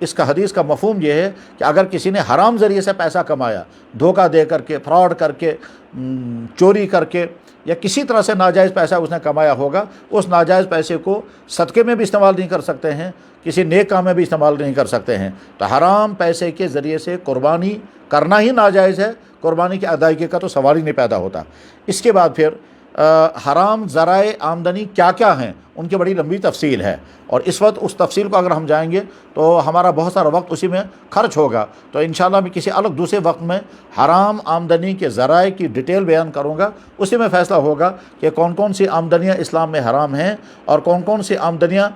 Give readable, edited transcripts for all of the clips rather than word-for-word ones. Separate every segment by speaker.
Speaker 1: اس کا حدیث کا مفہوم یہ ہے کہ اگر کسی نے حرام ذریعے سے پیسہ کمایا، دھوکہ دے کر کے، فراڈ کر کے، چوری کر کے، یا کسی طرح سے ناجائز پیسہ اس نے کمایا ہوگا، اس ناجائز پیسے کو صدقے میں بھی استعمال نہیں کر سکتے ہیں، کسی نیک کام میں بھی استعمال نہیں کر سکتے ہیں۔ تو حرام پیسے کے ذریعے سے قربانی کرنا ہی ناجائز ہے، قربانی کی ادائیگی کا تو سوال ہی نہیں پیدا ہوتا۔ اس کے بعد پھر حرام ذرائع آمدنی کیا کیا ہیں، ان کی بڑی لمبی تفصیل ہے، اور اس وقت اس تفصیل کو اگر ہم جائیں گے تو ہمارا بہت سارا وقت اسی میں خرچ ہوگا۔ تو انشاءاللہ میں کسی الگ دوسرے وقت میں حرام آمدنی کے ذرائع کی ڈیٹیل بیان کروں گا، اسی میں فیصلہ ہوگا کہ کون کون سی آمدنیاں اسلام میں حرام ہیں، اور کون کون سی آمدنیاں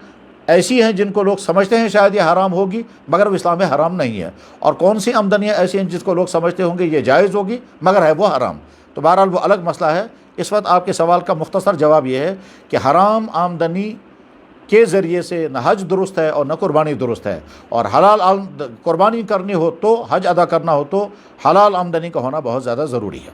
Speaker 1: ایسی ہیں جن کو لوگ سمجھتے ہیں شاید یہ حرام ہوگی مگر وہ اسلام میں حرام نہیں ہے، اور کون سی آمدنیاں ایسی ہیں جس کو لوگ سمجھتے ہوں گے یہ جائز ہوگی مگر ہے وہ حرام۔ تو بہرحال وہ الگ مسئلہ ہے۔ اس وقت آپ کے سوال کا مختصر جواب یہ ہے کہ حرام آمدنی کے ذریعے سے نہ حج درست ہے اور نہ قربانی درست ہے، اور حلال قربانی کرنی ہو تو، حج ادا کرنا ہو تو حلال آمدنی کا ہونا بہت زیادہ ضروری ہے۔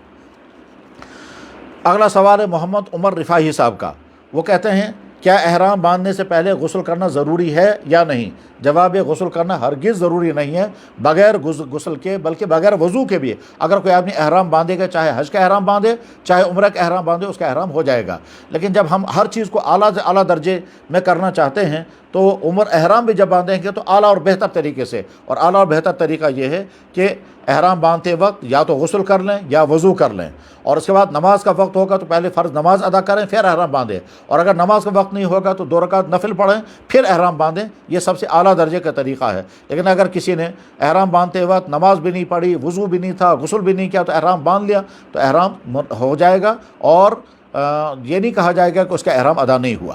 Speaker 1: اگلا سوال ہے محمد عمر رفاعی صاحب کا، وہ کہتے ہیں کیا احرام باندھنے سے پہلے غسل کرنا ضروری ہے یا نہیں؟ جواب ہے غسل کرنا ہرگز ضروری نہیں ہے، بغیر غسل کے بلکہ بغیر وضو کے بھی اگر کوئی آدمی احرام باندھے گا، چاہے حج کا احرام باندھے چاہے عمرہ کا احرام باندھے، اس کا احرام ہو جائے گا۔ لیکن جب ہم ہر چیز کو اعلیٰ سے اعلیٰ درجے میں کرنا چاہتے ہیں تو احرام بھی جب باندھیں گے تو اعلیٰ اور بہتر طریقے سے، اور اعلیٰ اور بہتر طریقہ یہ ہے کہ احرام باندھتے وقت یا تو غسل کر لیں یا وضو کر لیں، اور اس کے بعد نماز کا وقت ہوگا تو پہلے فرض نماز ادا کریں پھر احرام باندھیں، اور اگر نماز کا وقت نہیں ہوگا تو 2 رکعت نفل پڑھیں پھر احرام باندھیں۔ یہ سب سے اعلیٰ درجے کا طریقہ ہے۔ لیکن اگر کسی نے احرام باندھتے وقت نماز بھی نہیں پڑھی، وضو بھی نہیں تھا، غسل بھی نہیں کیا، تو احرام باندھ لیا تو احرام ہو جائے گا، اور یہ نہیں کہا جائے گا کہ اس کا احرام ادا نہیں ہوا۔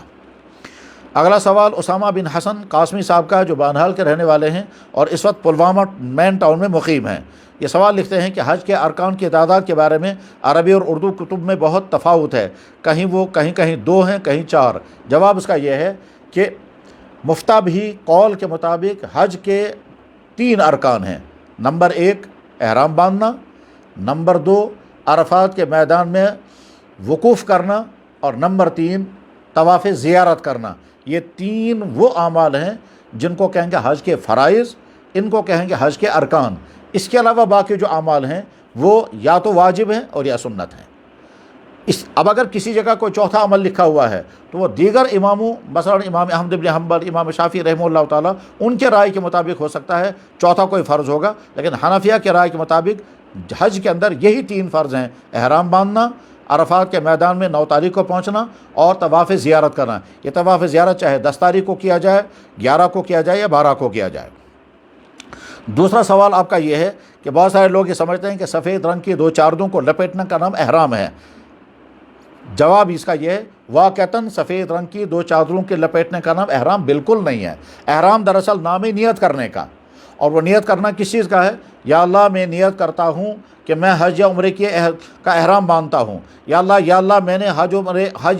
Speaker 1: اگلا سوال اسامہ بن حسن قاسمی صاحب کا ہے، جو بانہال کے رہنے والے ہیں اور اس وقت پلوامہ مین ٹاؤن میں مقیم ہیں۔ یہ سوال لکھتے ہیں کہ حج کے ارکان کی تعداد کے بارے میں عربی اور اردو کتب میں بہت تفاوت ہے، کہیں 2 ہیں کہیں 4۔ جواب اس کا یہ ہے کہ مفتابی قول کے مطابق حج کے 3 ارکان ہیں۔ نمبر 1 احرام باندھنا، نمبر 2 عرفات کے میدان میں وقوف کرنا، اور نمبر 3 طواف زیارت کرنا۔ یہ 3 وہ اعمال ہیں جن کو کہیں گے حج کے فرائض، ان کو کہیں گے حج کے ارکان۔ اس کے علاوہ باقی جو اعمال ہیں وہ یا تو واجب ہیں اور یا سنت ہیں۔ اب اگر کسی جگہ کوئی چوتھا عمل لکھا ہوا ہے تو وہ دیگر اماموں، مثلا امام احمد بن حنبل، امام شافعی رحمہ اللہ تعالیٰ، ان کے رائے کے مطابق ہو سکتا ہے چوتھا کوئی فرض ہوگا، لیکن حنفیہ کے رائے کے مطابق حج کے اندر یہی 3 فرض ہیں: احرام باندھنا، عرفات کے میدان میں 9 تاریخ کو پہنچنا، اور طواف زیارت کرنا۔ یہ طواف زیارت چاہے 10 تاریخ کو کیا جائے، 11 کو کیا جائے یا 12 کو کیا جائے۔ دوسرا سوال آپ کا یہ ہے کہ بہت سارے لوگ یہ سمجھتے ہیں کہ سفید رنگ کی 2 چادروں کو لپیٹنے کا نام احرام ہے۔ جواب اس کا یہ ہے واقعتاً سفید رنگ کی 2 چادروں کے لپیٹنے کا نام احرام بالکل نہیں ہے۔ احرام دراصل نام ہی نیت کرنے کا، اور وہ نیت کرنا کس چیز کا ہے؟ یا اللہ میں نیت کرتا ہوں کہ میں حج یا عمرے کا احرام باندھتا ہوں، یا اللہ میں نے حج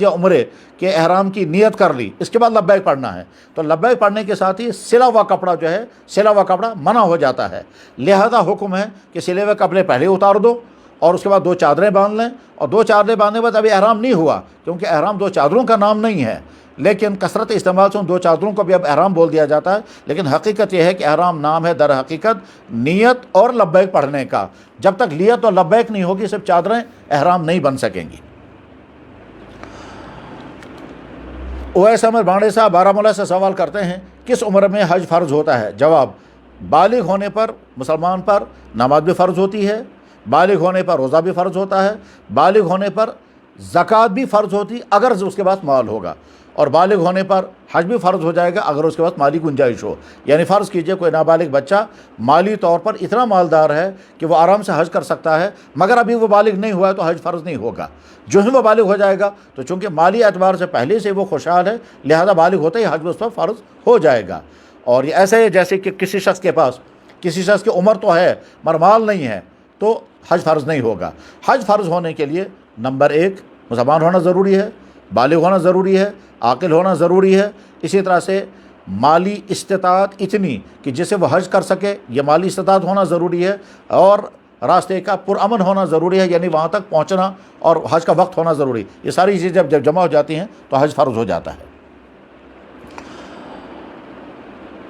Speaker 1: یا عمرے کے احرام کی نیت کر لی، اس کے بعد لبیک پڑھنا ہے۔ تو لبیک پڑھنے کے ساتھ ہی سلا ہوا کپڑا جو ہے، سلا ہوا کپڑا منع ہو جاتا ہے، لہذا حکم ہے کہ سلے ہوئے کپڑے پہلے اتار دو، اور اس کے بعد 2 چادریں باندھ لیں، اور 2 چادریں باندھنے کے بعد ابھی احرام نہیں ہوا، کیونکہ احرام 2 چادروں کا نام نہیں ہے، لیکن کثرت استعمال سے ان 2 چادروں کو بھی اب احرام بول دیا جاتا ہے۔ لیکن حقیقت یہ ہے کہ احرام نام ہے در حقیقت نیت اور لبیک پڑھنے کا۔ جب تک نیت اور لبیک نہیں ہوگی صرف چادریں احرام نہیں بن سکیں گی۔ اویس احمد بانڈے صاحب بارہمولہ سے سوال کرتے ہیں کس عمر میں حج فرض ہوتا ہے؟ جواب: بالغ ہونے پر مسلمان پر نماز بھی فرض ہوتی ہے، بالغ ہونے پر روزہ بھی فرض ہوتا ہے، بالغ ہونے پر زکوٰۃ بھی فرض ہوتی اگر اس کے پاس مال ہوگا، اور بالغ ہونے پر حج بھی فرض ہو جائے گا اگر اس کے پاس مالی گنجائش ہو۔ یعنی فرض کیجئے کوئی نابالغ بچہ مالی طور پر اتنا مالدار ہے کہ وہ آرام سے حج کر سکتا ہے، مگر ابھی وہ بالغ نہیں ہوا ہے تو حج فرض نہیں ہوگا۔ جو ہی وہ بالغ ہو جائے گا تو چونکہ مالی اعتبار سے پہلے سے وہ خوشحال ہے، لہذا بالغ ہوتے ہی حج اس پر فرض ہو جائے گا۔ اور یہ ایسے ہے جیسے کہ کسی شخص کی عمر تو ہے مگر مال نہیں ہے تو حج فرض نہیں ہوگا۔ حج فرض ہونے کے لیے نمبر 1 مسلمان ہونا ضروری ہے، بالغ ہونا ضروری ہے، عاقل ہونا ضروری ہے، اسی طرح سے مالی استطاعت اتنی کہ جسے وہ حج کر سکے، یہ مالی استطاعت ہونا ضروری ہے، اور راستے کا پرامن ہونا ضروری ہے، یعنی وہاں تک پہنچنا اور حج کا وقت ہونا ضروری۔ یہ ساری چیزیں جب جمع ہو جاتی ہیں تو حج فرض ہو جاتا ہے۔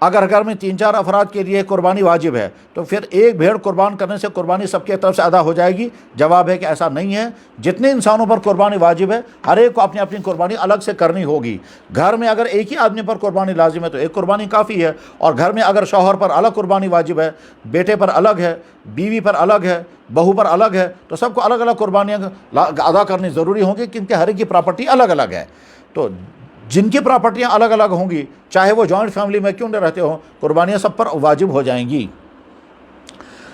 Speaker 1: اگر گھر میں 3-4 افراد کے لیے قربانی واجب ہے تو پھر ایک بھیڑ قربان کرنے سے قربانی سب کی طرف سے ادا ہو جائے گی؟ جواب ہے کہ ایسا نہیں ہے۔ جتنے انسانوں پر قربانی واجب ہے ہر ایک کو اپنی اپنی قربانی الگ سے کرنی ہوگی۔ گھر میں اگر ایک ہی آدمی پر قربانی لازم ہے تو ایک قربانی کافی ہے، اور گھر میں اگر شوہر پر الگ قربانی واجب ہے، بیٹے پر الگ ہے، بیوی پر الگ ہے، بہو پر الگ ہے، تو سب کو الگ الگ قربانیاں ادا کرنی ضروری ہوں گی، کیونکہ ہر ایک کی پراپرٹی الگ الگ ہے۔ تو جن کی پراپرٹیاں الگ الگ ہوں گی، چاہے وہ جوائنٹ فیملی میں کیوں نہ رہتے ہوں، قربانیاں سب پر واجب ہو جائیں گی۔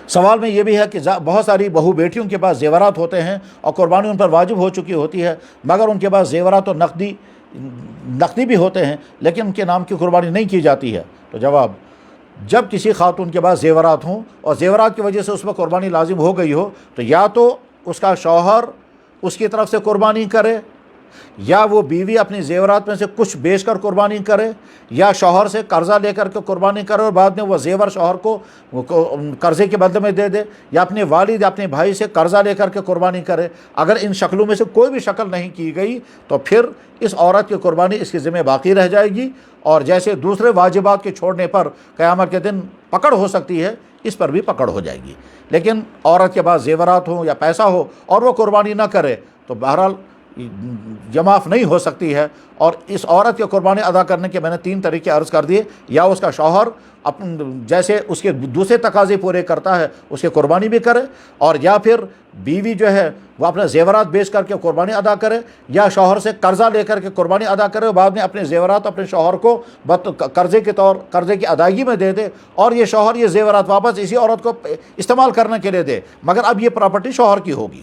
Speaker 1: سوال میں یہ بھی ہے کہ بہت ساری بہو بیٹیوں کے پاس زیورات ہوتے ہیں اور قربانی ان پر واجب ہو چکی ہوتی ہے، مگر ان کے پاس زیورات اور نقدی بھی ہوتے ہیں، لیکن ان کے نام کی قربانی نہیں کی جاتی ہے۔ تو جواب، جب کسی خاتون کے پاس زیورات ہوں اور زیورات کی وجہ سے اس پر قربانی لازم ہو گئی ہو، تو یا تو اس کا شوہر اس کی طرف سے قربانی کرے، یا وہ بیوی اپنی زیورات میں سے کچھ بیچ کر قربانی کرے، یا شوہر سے قرضہ لے کر کے قربانی کرے اور بعد میں وہ زیور شوہر کو قرضے کے بدلے میں دے دے، یا اپنے والد یا اپنے بھائی سے قرضہ لے کر کے قربانی کرے۔ اگر ان شکلوں میں سے کوئی بھی شکل نہیں کی گئی تو پھر اس عورت کی قربانی اس کے ذمہ باقی رہ جائے گی، اور جیسے دوسرے واجبات کے چھوڑنے پر قیامت کے دن پکڑ ہو سکتی ہے، اس پر بھی پکڑ ہو جائے گی۔ لیکن عورت کے پاس زیورات ہوں یا پیسہ ہو اور وہ قربانی نہ کرے تو بہرحال جماف نہیں ہو سکتی ہے۔ اور اس عورت کی قربانی ادا کرنے کے میں نے 3 طریقے عرض کر دیے، یا اس کا شوہر جیسے اس کے دوسرے تقاضے پورے کرتا ہے اس کی قربانی بھی کرے، اور یا پھر بیوی جو ہے وہ اپنے زیورات بیچ کر کے قربانی ادا کرے، یا شوہر سے قرضہ لے کر کے قربانی ادا کرے اور بعد میں اپنے زیورات اپنے شوہر کو قرضے کی ادائیگی میں دے دے، اور یہ شوہر یہ زیورات واپس اسی عورت کو استعمال کرنے کے لیے دے، مگر اب یہ پراپرٹی شوہر کی ہوگی۔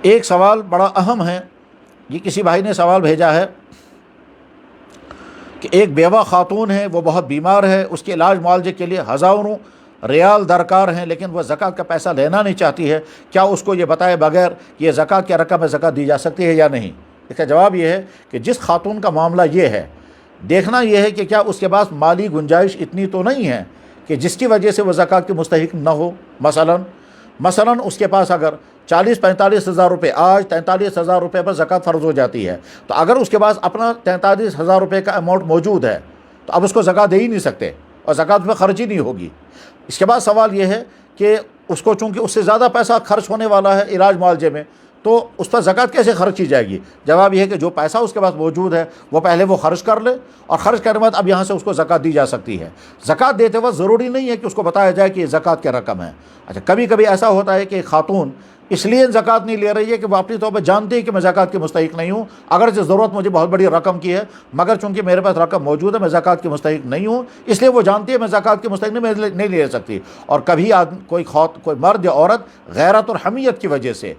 Speaker 1: ایک سوال بڑا اہم ہے، یہ کسی بھائی نے سوال بھیجا ہے کہ ایک بیوہ خاتون ہے، وہ بہت بیمار ہے، اس کے علاج معالجے کے لیے ہزاروں ریال درکار ہیں، لیکن وہ زکوٰۃ کا پیسہ لینا نہیں چاہتی ہے، کیا اس کو یہ بتائے بغیر یہ زکوٰۃ کی رقم میں زکوٰۃ دی جا سکتی ہے یا نہیں؟ اس کا جواب یہ ہے کہ جس خاتون کا معاملہ یہ ہے، دیکھنا یہ ہے کہ کیا اس کے پاس مالی گنجائش اتنی تو نہیں ہے کہ جس کی وجہ سے وہ زکوٰۃ کی مستحق نہ ہو۔ مثلا اس کے پاس اگر 40-45 ہزار روپے، آج 43 ہزار روپے پر زکوٰۃ فرض ہو جاتی ہے، تو اگر اس کے پاس اپنا 43 ہزار روپے کا اماؤنٹ موجود ہے تو اب اس کو زکوٰۃ دے ہی نہیں سکتے، اور زکوٰۃ میں خرچ ہی نہیں ہوگی۔ اس کے بعد سوال یہ ہے کہ اس کو چونکہ اس سے زیادہ پیسہ خرچ ہونے والا ہے علاج معالجے میں، تو اس پر زکوٰۃ کیسے خرچ کی جائے گی؟ جواب یہ ہے کہ جو پیسہ اس کے پاس موجود ہے وہ پہلے وہ خرچ کر لے، اور خرچ کرنے کے بعد اب یہاں سے اس کو زکوٰۃ دی جا سکتی ہے۔ زکوٰۃ دیتے وقت ضروری نہیں ہے کہ اس کو بتایا جائے کہ یہ زکوٰۃ کی رقم ہے۔ اچھا، کبھی کبھی ایسا ہوتا ہے کہ خاتون اس لیے زکوٰۃ نہیں لے رہی ہے کہ وہ اپنی طور پہ جانتی ہے کہ میں زکوٰۃ کی مستحق نہیں ہوں، اگرچہ ضرورت مجھے بہت بڑی رقم کی ہے، مگر چونکہ میرے پاس رقم موجود ہے میں زکوٰۃ کی مستحق نہیں ہوں، اس لیے وہ جانتی ہے میں زکوٰۃ کی مستحق نہیں لے سکتی۔ اور کبھی کوئی مرد یا عورت غیرت اور حمیت کی وجہ سے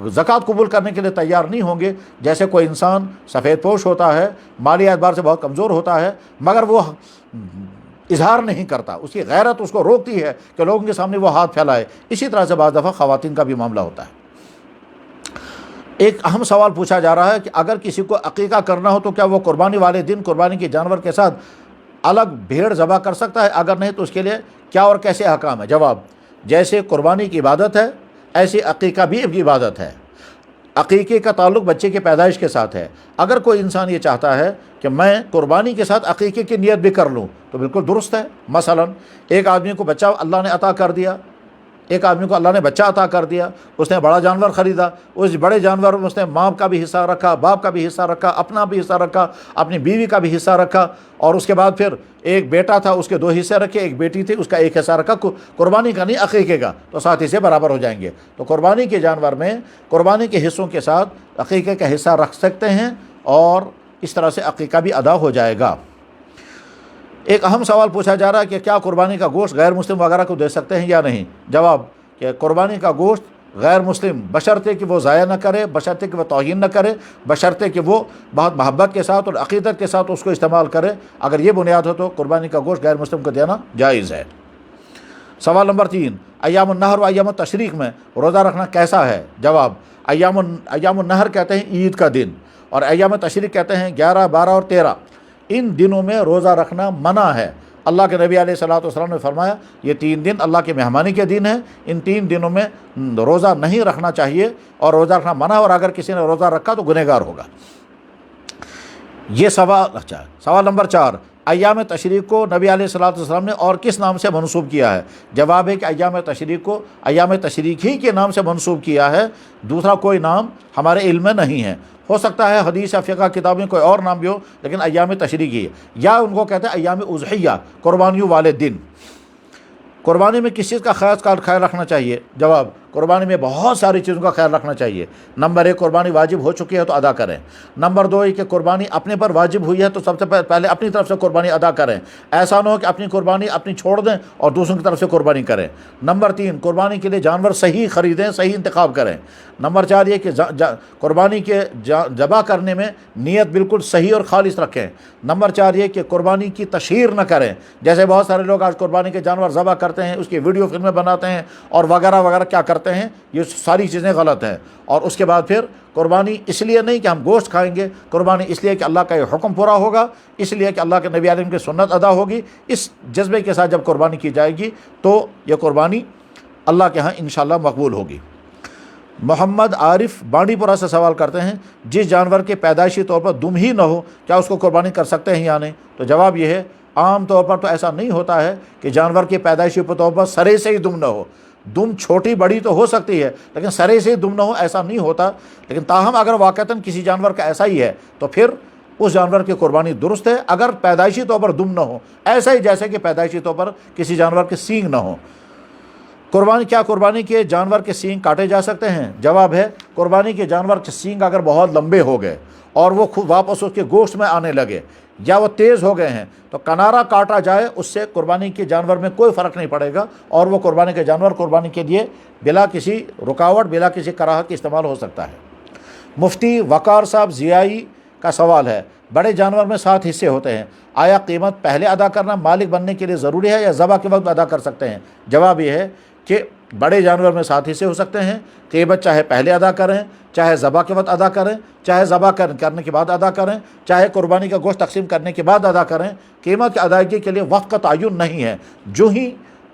Speaker 1: زکوٰۃ قبول کرنے کے لیے تیار نہیں ہوں گے، جیسے کوئی انسان سفید پوش ہوتا ہے، مالی اعتبار سے بہت کمزور ہوتا ہے، مگر وہ اظہار نہیں کرتا، اس کی غیرت اس کو روکتی ہے کہ لوگوں کے سامنے وہ ہاتھ پھیلائے۔ اسی طرح سے بعض دفعہ خواتین کا بھی معاملہ ہوتا ہے۔ ایک اہم سوال پوچھا جا رہا ہے کہ اگر کسی کو عقیقہ کرنا ہو تو کیا وہ قربانی والے دن قربانی کے جانور کے ساتھ الگ بھیڑ ذبح کر سکتا ہے؟ اگر نہیں تو اس کے لیے کیا اور کیسے احکام ہے؟ جواب، جیسے قربانی کی عبادت ہے ایسی عقیقہ بھی ایک عبادت ہے۔ عقیقے کا تعلق بچے کی پیدائش کے ساتھ ہے۔ اگر کوئی انسان یہ چاہتا ہے کہ میں قربانی کے ساتھ عقیقے کی نیت بھی کر لوں تو بالکل درست ہے۔ مثلا ایک آدمی کو بچہ اللہ نے عطا کر دیا، ایک آدمی کو اللہ نے بچہ عطا کر دیا، اس نے بڑا جانور خریدا، اس بڑے جانور میں اس نے ماں کا بھی حصہ رکھا، باپ کا بھی حصہ رکھا، اپنا بھی حصہ رکھا، اپنی بیوی کا بھی حصہ رکھا، اور اس کے بعد پھر ایک بیٹا تھا اس کے 2 حصے رکھے، ایک بیٹی تھی اس کا 1 حصہ رکھا، قربانی کا نہیں عقیقے کا، تو 7 حصے برابر ہو جائیں گے۔ تو قربانی کے جانور میں قربانی کے حصوں کے ساتھ عقیقے کا حصہ رکھ سکتے ہیں، اور اس طرح سے عقیقہ بھی ادا ہو جائے گا۔ ایک اہم سوال پوچھا جا رہا ہے کہ کیا قربانی کا گوشت غیر مسلم وغیرہ کو دے سکتے ہیں یا نہیں؟ جواب کہ قربانی کا گوشت غیر مسلم بشرطے کہ وہ ضائع نہ کرے، بشرطے کہ وہ توہین نہ کرے، بشرطے کہ وہ بہت محبت کے ساتھ اور عقیدت کے ساتھ اس کو استعمال کرے، اگر یہ بنیاد ہو تو قربانی کا گوشت غیر مسلم کو دینا جائز ہے۔ سوال نمبر 3، ایام النحر و ایام التشریق میں روزہ رکھنا کیسا ہے؟ جواب، ایام النحر کہتے ہیں عید کا دن، اور ایام تشریق کہتے ہیں 11، 12 اور 13۔ ان دنوں میں روزہ رکھنا منع ہے۔ اللہ کے نبی علیہ الصلوۃ والسلام نے فرمایا یہ 3 دن اللہ کے مہمانی کے دن ہیں، ان 3 دنوں میں روزہ نہیں رکھنا چاہیے، اور روزہ رکھنا منع ہے، اور اگر کسی نے روزہ رکھا تو گنہگار ہوگا۔ یہ سوال اچھا سوال نمبر 4، ایام تشریق کو نبی علیہ الصلوۃ والسلام نے اور کس نام سے منسوب کیا ہے؟ جواب ہے کہ ایام تشریق کو ایام تشریق ہی کے نام سے منسوب کیا ہے، دوسرا کوئی نام ہمارے علم میں نہیں ہے۔ ہو سکتا ہے حدیث یا فقہ کتاب میں کوئی اور نام بھی ہو، لیکن ایام تشریق ہی ہے، یا ان کو کہتے ہیں ایام اضحیہ، قربانیوں والے دن۔ قربانی میں کس چیز کا خیال رکھنا چاہیے؟ جواب، قربانی میں بہت ساری چیزوں کا خیال رکھنا چاہیے۔ نمبر 1، قربانی واجب ہو چکی ہے تو ادا کریں۔ نمبر 2 یہ کہ قربانی اپنے پر واجب ہوئی ہے تو سب سے پہلے اپنی طرف سے قربانی ادا کریں، ایسا نہ ہو کہ اپنی قربانی اپنی چھوڑ دیں اور دوسروں کی طرف سے قربانی کریں۔ نمبر 3، قربانی کے لیے جانور صحیح خریدیں، صحیح انتخاب کریں۔ نمبر 4 یہ کہ قربانی کے ذبح کرنے میں نیت بالکل صحیح اور خالص رکھیں۔ نمبر 4 یہ کہ قربانی کی تشہیر نہ کریں، جیسے بہت سارے لوگ آج قربانی کے جانور ذبح کرتے ہیں، اس کی ویڈیو فلمیں بناتے ہیں اور وغیرہ وغیرہ کیا کرتے ہیں، یہ ساری چیزیں غلط ہیں۔ اور اس کے بعد پھر قربانی اس لیے نہیں کہ ہم گوشت کھائیں گے، قربانی اس لیے کہ اللہ کا یہ حکم پورا ہوگا، اس لیے کہ اللہ کے نبی علیہ کی سنت ادا ہوگی۔ اس جذبے کے ساتھ جب قربانی کی جائے گی تو یہ قربانی اللہ کے ہاں انشاءاللہ مقبول ہوگی۔ محمد عارف بانڈی پورہ سے سوال کرتے ہیں، جس جانور کے پیدائشی طور پر دم ہی نہ ہو کیا اس کو قربانی کر سکتے ہیں یا نہیں؟ تو جواب یہ ہے، عام طور پر تو ایسا نہیں ہوتا ہے کہ جانور کے پیدائشی طور پر سرے سے ہی دم نہ ہو۔ دم چھوٹی بڑی تو ہو سکتی ہے لیکن سرے سے ہی دم نہ ہو ایسا نہیں ہوتا، لیکن تاہم اگر واقعتاً کسی جانور کا ایسا ہی ہے تو پھر اس جانور کی قربانی درست ہے، اگر پیدائشی طور پر دم نہ ہو، ایسا ہی جیسے کہ پیدائشی طور پر کسی جانور کے سینگ نہ ہو۔ قربانی کے جانور کے سینگ کاٹے جا سکتے ہیں؟ جواب ہے، قربانی کے جانور کے سینگ اگر بہت لمبے ہو گئے اور وہ خود واپس اس کے گوشت میں آنے لگے یا وہ تیز ہو گئے ہیں تو کنارہ کاٹا جائے، اس سے قربانی کے جانور میں کوئی فرق نہیں پڑے گا اور وہ قربانی کے جانور قربانی کے لیے بلا کسی رکاوٹ، بلا کسی کراہت کے استعمال ہو سکتا ہے۔ مفتی وقار صاحب ضیائی کا سوال ہے، بڑے جانور میں 7 حصے ہوتے ہیں، آیا قیمت پہلے ادا کرنا مالک بننے کے لیے ضروری ہے یا ذبح کے وقت ادا کر سکتے ہیں؟ جواب یہ ہے کہ بڑے جانور میں 7 حصے ہو سکتے ہیں، قیمت چاہے پہلے ادا کریں، چاہے ذبح کے وقت ادا کریں، چاہے ذبح کرنے کے بعد ادا کریں، چاہے قربانی کا گوشت تقسیم کرنے کے بعد ادا کریں، قیمت کی ادائیگی کے لیے وقت کا تعین نہیں ہے۔ جو ہی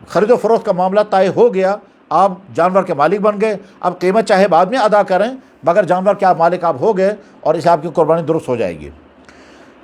Speaker 1: خرید و فروخت کا معاملہ طے ہو گیا، آپ جانور کے مالک بن گئے، اب قیمت چاہے بعد میں ادا کریں، مگر جانور کے آپ مالک آپ ہو گئے اور اس آپ کی قربانی درست ہو جائے گی۔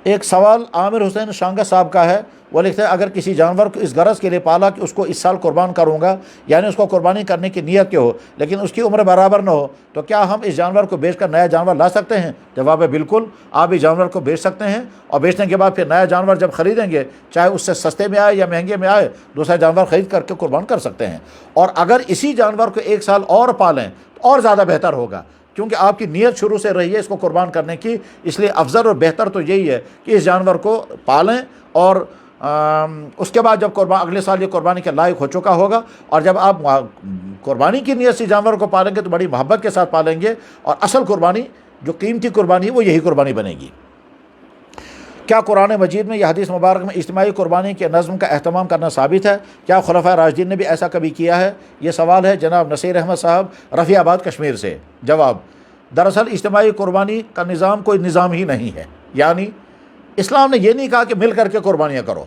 Speaker 1: ایک سوال عامر حسین شانگہ صاحب کا ہے، وہ لکھتے ہیں، اگر کسی جانور کو اس غرض کے لیے پالا کہ اس کو اس سال قربان کروں گا، یعنی اس کو قربانی کرنے کی نیت کے ہو لیکن اس کی عمر برابر نہ ہو، تو کیا ہم اس جانور کو بیچ کر نیا جانور لا سکتے ہیں؟ جواب ہے بالکل، آپ اس جانور کو بیچ سکتے ہیں اور بیچنے کے بعد پھر نیا جانور جب خریدیں گے، چاہے اس سے سستے میں آئے یا مہنگے میں آئے، دوسرا جانور خرید کر کے قربان کر سکتے ہیں۔ اور اگر اسی جانور کو 1 سال اور پالیں تو اور زیادہ بہتر ہوگا، کیونکہ آپ کی نیت شروع سے رہی ہے اس کو قربان کرنے کی، اس لیے افضل اور بہتر تو یہی ہے کہ اس جانور کو پالیں اور اس کے بعد جب اگلے سال یہ قربانی کے لائق ہو چکا ہوگا، اور جب آپ قربانی کی نیت سے جانور کو پالیں گے تو بڑی محبت کے ساتھ پالیں گے اور اصل قربانی جو قیمتی قربانی ہے وہ یہی قربانی بنے گی۔ کیا قرآن مجید میں یہ حدیث مبارک میں اجتماعی قربانی کے نظم کا اہتمام کرنا ثابت ہے؟ کیا خلفائے راشدین نے بھی ایسا کبھی کیا ہے؟ یہ سوال ہے جناب نصیر احمد صاحب رفیع آباد کشمیر سے۔ جواب، دراصل اجتماعی قربانی کا نظام کوئی نظام ہی نہیں ہے، یعنی اسلام نے یہ نہیں کہا کہ مل کر کے قربانیاں کرو۔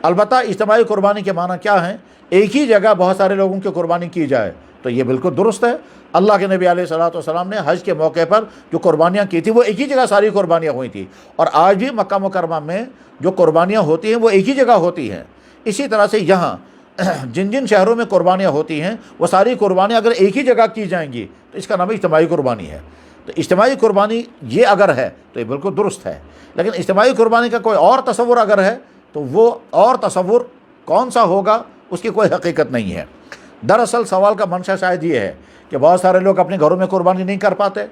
Speaker 1: البتہ اجتماعی قربانی کے معنی کیا ہیں؟ ایک ہی جگہ بہت سارے لوگوں کی قربانی کی جائے تو یہ بالکل درست ہے۔ اللہ کے نبی علیہ الصلوۃ والسلام نے حج کے موقع پر جو قربانیاں کی تھی وہ ایک ہی جگہ ساری قربانیاں ہوئی تھیں، اور آج بھی مکہ مکرمہ میں جو قربانیاں ہوتی ہیں وہ ایک ہی جگہ ہوتی ہیں۔ اسی طرح سے یہاں جن شہروں میں قربانیاں ہوتی ہیں وہ ساری قربانیاں اگر ایک ہی جگہ کی جائیں گی تو اس کا نام اجتماعی قربانی ہے۔ تو اجتماعی قربانی یہ اگر ہے تو یہ بالکل درست ہے، لیکن اجتماعی قربانی کا کوئی اور تصور اگر ہے تو وہ اور تصور کون سا ہوگا اس کی کوئی حقیقت نہیں ہے۔ دراصل سوال کا منشا شاید یہ ہے کہ بہت سارے لوگ اپنے گھروں میں قربانی نہیں کر پاتے،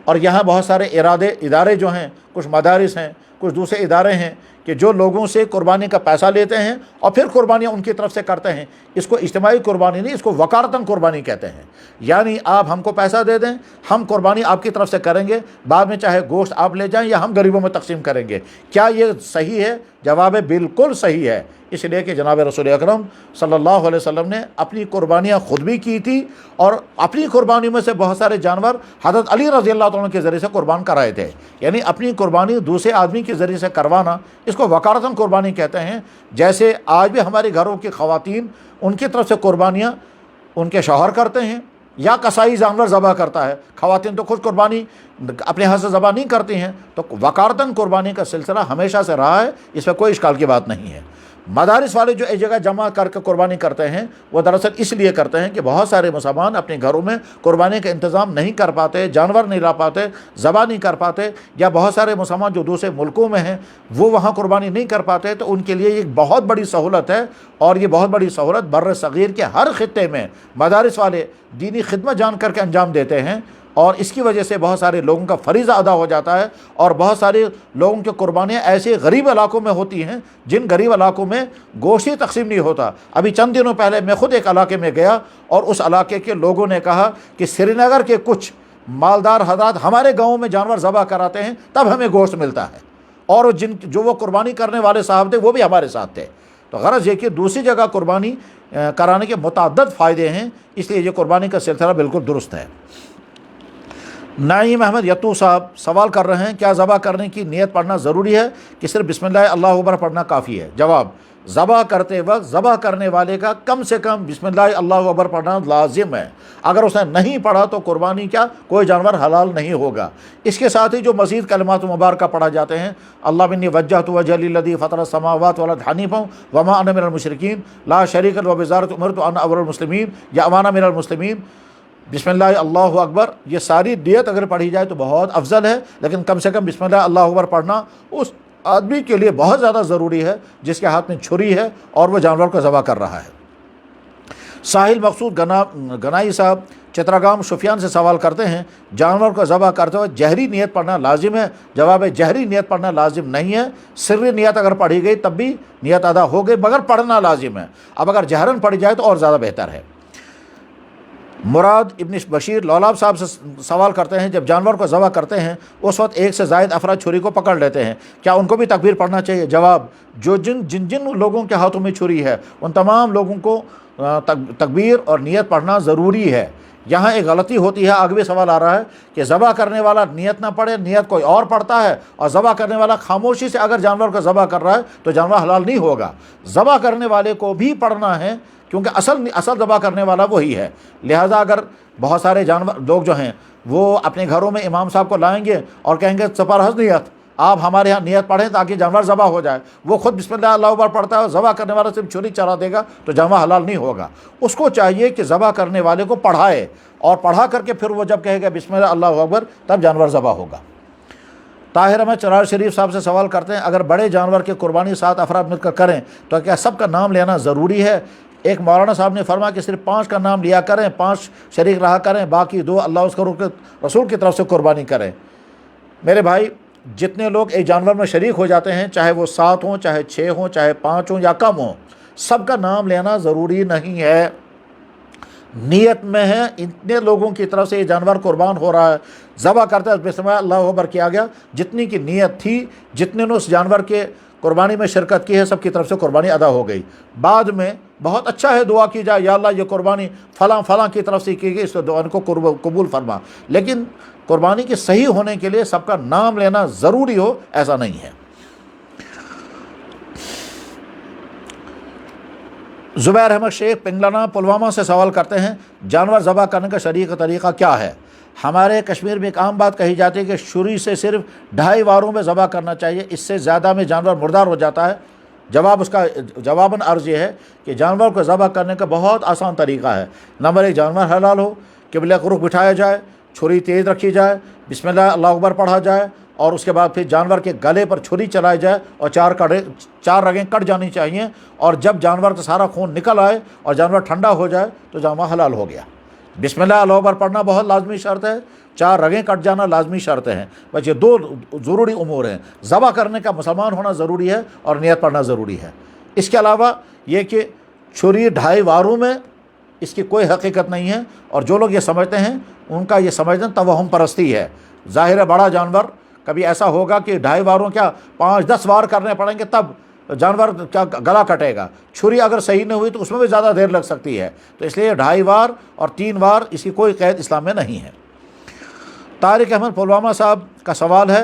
Speaker 1: اور یہاں بہت سارے ادارے جو ہیں، کچھ مدارس ہیں، کچھ دوسرے ادارے ہیں کہ جو لوگوں سے قربانی کا پیسہ لیتے ہیں اور پھر قربانیاں ان کی طرف سے کرتے ہیں۔ اس کو اجتماعی قربانی نہیں، اس کو وکالتاً قربانی کہتے ہیں، یعنی آپ ہم کو پیسہ دے دیں، ہم قربانی آپ کی طرف سے کریں گے، بعد میں چاہے گوشت آپ لے جائیں یا ہم غریبوں میں تقسیم کریں گے۔ کیا یہ صحیح ہے؟ جواب ہے بالکل صحیح ہے، اس لیے کہ جناب رسول اکرم صلی اللہ علیہ وسلم نے اپنی قربانیاں خود بھی کی تھی، اور اپنی قربانی میں سے بہت سارے جانور حضرت علی رضی اللہ عنہ کے ذریعے سے قربان کرائے تھے۔ یعنی اپنی قربانی دوسرے آدمی کے ذریعے سے کروانا، اس کو وکالتاً قربانی کہتے ہیں۔ جیسے آج بھی ہمارے گھروں کی خواتین ان کی طرف سے قربانیاں ان کے شوہر کرتے ہیں، یا کسائی جانور ذبح کرتا ہے، خواتین تو خود قربانی اپنے ہاتھ سے ذبح نہیں کرتی ہیں، تو وقارتاً قربانی کا سلسلہ ہمیشہ سے رہا ہے، اس میں کوئی اشکال کی بات نہیں ہے۔ مدارس والے جو ایک جگہ جمع کر کے قربانی کرتے ہیں، وہ دراصل اس لیے کرتے ہیں کہ بہت سارے مسلمان اپنے گھروں میں قربانی کا انتظام نہیں کر پاتے، جانور نہیں لا پاتے، ذبح نہیں کر پاتے، یا بہت سارے مسلمان جو دوسرے ملکوں میں ہیں وہ وہاں قربانی نہیں کر پاتے، تو ان کے لیے یہ بہت بڑی سہولت ہے، اور یہ بہت بڑی سہولت بر صغیر کے ہر خطے میں مدارس والے دینی خدمت جان کر کے انجام دیتے ہیں، اور اس کی وجہ سے بہت سارے لوگوں کا فریضہ ادا ہو جاتا ہے، اور بہت سارے لوگوں کی قربانیاں ایسے غریب علاقوں میں ہوتی ہیں جن غریب علاقوں میں گوشت ہی تقسیم نہیں ہوتا۔ ابھی چند دنوں پہلے میں خود ایک علاقے میں گیا، اور اس علاقے کے لوگوں نے کہا کہ سری نگر کے کچھ مالدار حضرات ہمارے گاؤں میں جانور ذبح کراتے ہیں تب ہمیں گوشت ملتا ہے، اور جو وہ قربانی کرنے والے صاحب تھے وہ بھی ہمارے ساتھ تھے۔ تو غرض یہ کہ دوسری جگہ قربانی کرانے کے متعدد فائدے ہیں، اس لیے یہ قربانی کا سلسلہ بالکل درست ہے۔ نعیم احمد یتو صاحب سوال کر رہے ہیں، کیا ذبح کرنے کی نیت پڑھنا ضروری ہے کہ صرف بسم اللہ اللہ اکبر پڑھنا کافی ہے؟ جواب، ذبح کرتے وقت ذبح کرنے والے کا کم سے کم بسم اللہ اللہ اکبر پڑھنا لازم ہے۔ اگر اس نے نہیں پڑھا تو قربانی کیا کوئی جانور حلال نہیں ہوگا۔ اس کے ساتھ ہی جو مزید کلمات مبارکہ پڑھا جاتے ہیں، اللہم انی وجہت وجہی للذی فطر السماوات والارض حنیفا وما انا من المشرکین لا شریک لی وبذلک امرت وانا اول المسلمین یا وانا من المسلمین، بسم اللہ اللہ اکبر، یہ ساری نیت اگر پڑھی جائے تو بہت افضل ہے، لیکن کم سے کم بسم اللہ اللہ اکبر پڑھنا اس آدمی کے لیے بہت زیادہ ضروری ہے جس کے ہاتھ میں چھری ہے اور وہ جانور کو ذبح کر رہا ہے۔ ساحل مقصود گنائی صاحب چتراگام شوپیان سے سوال کرتے ہیں، جانور کو ذبح کرتے ہوئے جہری نیت پڑھنا لازم ہے؟ جواب ہے، جہری نیت پڑھنا لازم نہیں ہے، سری نیت اگر پڑھی گئی تب بھی نیت ادا ہو گئی، مگر پڑھنا لازم ہے۔ اب اگر جہرن پڑھی جائے تو اور زیادہ بہتر ہے۔ مراد ابن بشیر لولاب صاحب سے سوال کرتے ہیں، جب جانور کو ذبح کرتے ہیں اس وقت ایک سے زائد افراد چھری کو پکڑ لیتے ہیں، کیا ان کو بھی تکبیر پڑھنا چاہیے؟ جواب، جن لوگوں کے ہاتھوں میں چھری ہے ان تمام لوگوں کو تکبیر اور نیت پڑھنا ضروری ہے۔ یہاں ایک غلطی ہوتی ہے، آگے بھی سوال آ رہا ہے کہ ذبح کرنے والا نیت نہ پڑھے، نیت کوئی اور پڑھتا ہے، اور ذبح کرنے والا خاموشی سے اگر جانور کو ذبح کر رہا ہے تو جانور حلال نہیں ہوگا۔ ذبح کرنے والے کو بھی پڑھنا ہے، کیونکہ اصل ذبح کرنے والا وہی ہے۔ لہٰذا اگر بہت سارے جانور لوگ جو ہیں وہ اپنے گھروں میں امام صاحب کو لائیں گے اور کہیں گے سپرہز نیت، آپ ہمارے ہاں نیت پڑھیں تاکہ جانور ذبح ہو جائے، وہ خود بسم اللہ اللہ اکبر پڑھتا ہے اور ذبح کرنے والا صرف چھری چلا دے گا تو جانور حلال نہیں ہوگا۔ اس کو چاہیے کہ ذبح کرنے والے کو پڑھائے، اور پڑھا کر کے پھر وہ جب کہے گا بسم اللہ اللہ اکبر تب جانور ذبح ہوگا۔ طاہر احمد چراغ شریف صاحب سے سوال کرتے ہیں، اگر بڑے جانور کی قربانی 7 افراد مل کر کریں تو کیا سب کا نام لینا ضروری ہے؟ ایک مولانا صاحب نے فرمایا کہ صرف 5 کا نام لیا کریں، 5 شریک رہا کریں، باقی 2 اللہ اس کے رسول کی طرف سے قربانی کریں۔ میرے بھائی، جتنے لوگ ایک جانور میں شریک ہو جاتے ہیں، چاہے وہ 7 ہوں، چاہے 6 ہوں، چاہے 5 ہوں یا کم ہوں، سب کا نام لینا ضروری نہیں ہے۔ نیت میں ہے اتنے لوگوں کی طرف سے یہ جانور قربان ہو رہا ہے، ذبح کرتے ہیں بسم اللہ اللہ اکبر کیا گیا، جتنی کی نیت تھی، جتنے نے اس جانور کے قربانی میں شرکت کی ہے، سب کی طرف سے قربانی ادا ہو گئی۔ بعد میں بہت اچھا ہے دعا کی جائے، یا اللہ یہ قربانی فلاں کی طرف سے کی گئی، اس دعا کو قبول فرما، لیکن قربانی کے صحیح ہونے کے لیے سب کا نام لینا ضروری ہو ایسا نہیں ہے۔ زبیر احمد شیخ پنگلانا پلوامہ سے سوال کرتے ہیں، جانور ذبح کرنے کا شرعی طریقہ کیا ہے؟ ہمارے کشمیر میں ایک عام بات کہی جاتی ہے کہ چھری سے صرف 2.5 واروں میں ذبح کرنا چاہیے، اس سے زیادہ میں جانور مردار ہو جاتا ہے۔ جواب اس کا جواباً عرض یہ ہے کہ جانور کو ذبح کرنے کا بہت آسان طریقہ ہے۔ نمبر 1، جانور حلال ہو، قبلہ کو رخ بٹھایا جائے، چھری تیز رکھی جائے، بسم اللہ اللہ اکبر پڑھا جائے، اور اس کے بعد پھر جانور کے گلے پر چھری چلائی جائے اور 4 رگیں کٹ جانی چاہیے، اور جب جانور کا سارا خون نکل آئے اور جانور ٹھنڈا ہو جائے تو جانور حلال ہو گیا۔ بسم اللہ اللہ اکبر پڑھنا بہت لازمی شرط ہے، 4 رگیں کٹ جانا لازمی شرط ہیں، بس یہ 2 ضروری امور ہیں۔ ذبح کرنے کا مسلمان ہونا ضروری ہے اور نیت پڑھنا ضروری ہے۔ اس کے علاوہ یہ کہ چھری 2.5 واروں میں اس کی کوئی حقیقت نہیں ہے، اور جو لوگ یہ سمجھتے ہیں ان کا یہ سمجھنا توہم پرستی ہے۔ ظاہر ہے بڑا جانور کبھی ایسا ہوگا کہ 2.5 واروں کیا 5-10 وار کرنے پڑیں گے تب جانور کیا گلا کٹے گا، چھری اگر صحیح نہیں ہوئی تو اس میں بھی زیادہ دیر لگ سکتی ہے، تو اس لیے 2.5 وار اور 3 وار اس کی کوئی قید اسلام میں نہیں ہے۔ طارق احمد پلوامہ صاحب کا سوال ہے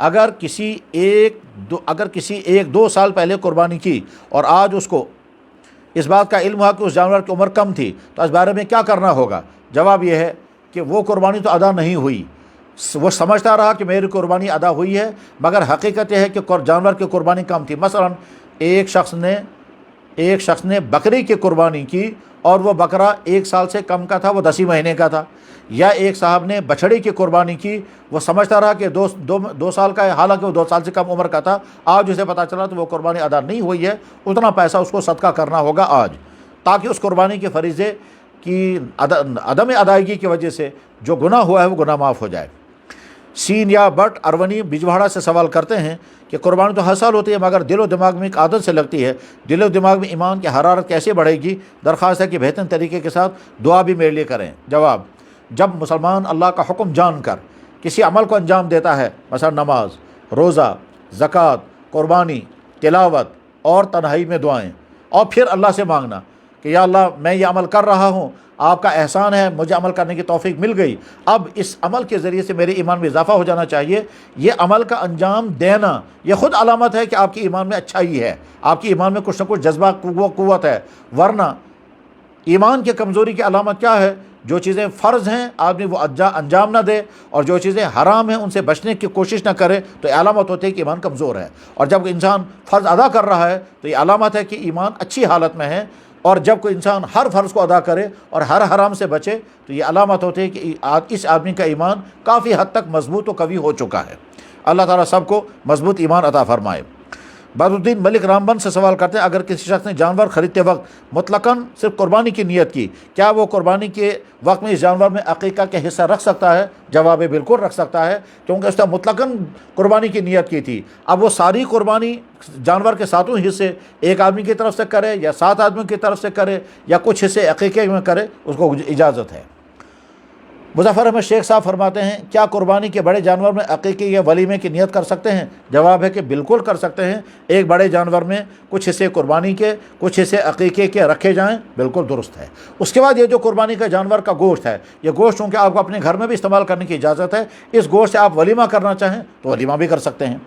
Speaker 1: اگر کسی ایک دو سال پہلے قربانی کی اور آج اس کو اس بات کا علم ہوا کہ اس جانور کی عمر کم تھی تو اس بارے میں کیا کرنا ہوگا؟ جواب یہ ہے کہ وہ قربانی تو ادا نہیں ہوئی، وہ سمجھتا رہا کہ میری قربانی ادا ہوئی ہے، مگر حقیقت یہ ہے کہ جانور کی قربانی کم تھی۔ مثلا ایک شخص نے بکری کی قربانی کی اور وہ بکرا 1 سال سے کم کا تھا، وہ 10 مہینے کا تھا، یا ایک صاحب نے بچھڑی کی قربانی کی، وہ سمجھتا رہا کہ دو سال کا ہے، حالانکہ وہ 2 سال سے کم عمر کا تھا، آج اسے پتہ چلا تو وہ قربانی ادا نہیں ہوئی ہے، اتنا پیسہ اس کو صدقہ کرنا ہوگا آج، تاکہ اس قربانی کے فریضے کی عدم ادائیگی کی وجہ سے جو گناہ ہوا ہے وہ گناہ معاف ہو جائے۔ سین یا بٹ اروانی بجواڑا سے سوال کرتے ہیں کہ قربانی تو ہر سال ہوتی ہے مگر دل و دماغ میں ایک عادت سے لگتی ہے، دل و دماغ میں ایمان کی حرارت کیسے بڑھے گی؟ درخواست ہے کہ بہترین طریقے کے ساتھ دعا بھی میرے لیے کریں۔ جواب: جب مسلمان اللہ کا حکم جان کر کسی عمل کو انجام دیتا ہے، مثلا نماز، روزہ، زکوٰۃ، قربانی، تلاوت اور تنہائی میں دعائیں، اور پھر اللہ سے مانگنا کہ یا اللہ میں یہ عمل کر رہا ہوں، آپ کا احسان ہے مجھے عمل کرنے کی توفیق مل گئی، اب اس عمل کے ذریعے سے میرے ایمان میں اضافہ ہو جانا چاہیے، یہ عمل کا انجام دینا یہ خود علامت ہے کہ آپ کی ایمان میں اچھائی ہے، آپ کی ایمان میں کچھ نہ کچھ جذبہ قوت ہے۔ ورنہ ایمان کی کمزوری کی علامت کیا ہے؟ جو چیزیں فرض ہیں آدمی وہ انجام نہ دے، اور جو چیزیں حرام ہیں ان سے بچنے کی کوشش نہ کرے، تو یہ علامت ہوتی ہے کہ ایمان کمزور ہے۔ اور جب انسان فرض ادا کر رہا ہے تو یہ علامت ہے کہ ایمان اچھی حالت میں ہے، اور جب کوئی انسان ہر فرض کو ادا کرے اور ہر حرام سے بچے تو یہ علامت ہوتی ہے کہ اس آدمی کا ایمان کافی حد تک مضبوط و قوی ہو چکا ہے۔ اللہ تعالیٰ سب کو مضبوط ایمان عطا فرمائے۔ بدرالدین ملک رامبن سے سوال کرتے ہیں اگر کسی شخص نے جانور خریدتے وقت مطلقاً صرف قربانی کی نیت کی، کیا وہ قربانی کے وقت میں اس جانور میں عقیقہ کا حصہ رکھ سکتا ہے؟ جواب: بالکل رکھ سکتا ہے، کیونکہ اس نے مطلقاً قربانی کی نیت کی تھی۔ اب وہ ساری قربانی جانور کے ساتوں حصے ایک آدمی کی طرف سے کرے یا 7 آدمیوں کی طرف سے کرے یا کچھ حصے عقیقے میں کرے، اس کو اجازت ہے۔ مظفر احمد شیخ صاحب فرماتے ہیں کیا قربانی کے بڑے جانور میں عقیقے یا ولیمے کی نیت کر سکتے ہیں؟ جواب ہے کہ بالکل کر سکتے ہیں۔ ایک بڑے جانور میں کچھ حصے قربانی کے کچھ حصے عقیقے کے رکھے جائیں، بالکل درست ہے۔ اس کے بعد یہ جو قربانی کا جانور کا گوشت ہے، یہ گوشت چونکہ آپ کو اپنے گھر میں بھی استعمال کرنے کی اجازت ہے، اس گوشت سے آپ ولیمہ کرنا چاہیں تو ولیمہ بھی کر سکتے ہیں۔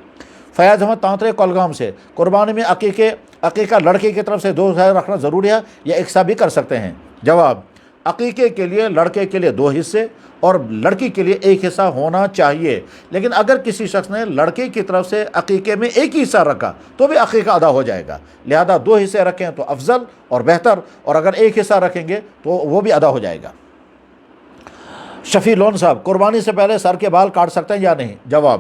Speaker 1: فیاض احمد تانترے کولگام سے قربانی میں عقیقہ لڑکے کی طرف سے 2 حصے رکھنا ضروری ہے یا ایک ساتھ بھی کر سکتے ہیں؟ جواب: عقیقے کے لیے لڑکے کے لیے 2 حصے اور لڑکی کے لیے 1 حصہ ہونا چاہیے، لیکن اگر کسی شخص نے لڑکے کی طرف سے عقیقے میں 1 ہی حصہ رکھا تو بھی عقیقہ ادا ہو جائے گا، لہذا 2 حصے رکھیں تو افضل اور بہتر، اور اگر 1 حصہ رکھیں گے تو وہ بھی ادا ہو جائے گا۔ شفیع لون صاحب قربانی سے پہلے سر کے بال کاٹ سکتے ہیں یا نہیں؟ جواب: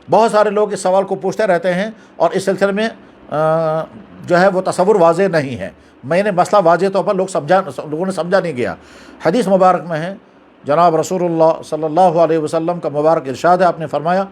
Speaker 1: بہت سارے لوگ اس سوال کو پوچھتے رہتے ہیں اور اس سلسلے میں جو ہے وہ تصور واضح نہیں ہے۔ میں نے مسئلہ واضح طور پر لوگوں نے سمجھا نہیں گیا۔ حدیث مبارک میں ہے، جناب رسول اللہ صلی اللہ علیہ وسلم کا مبارک ارشاد ہے، آپ نے فرمایا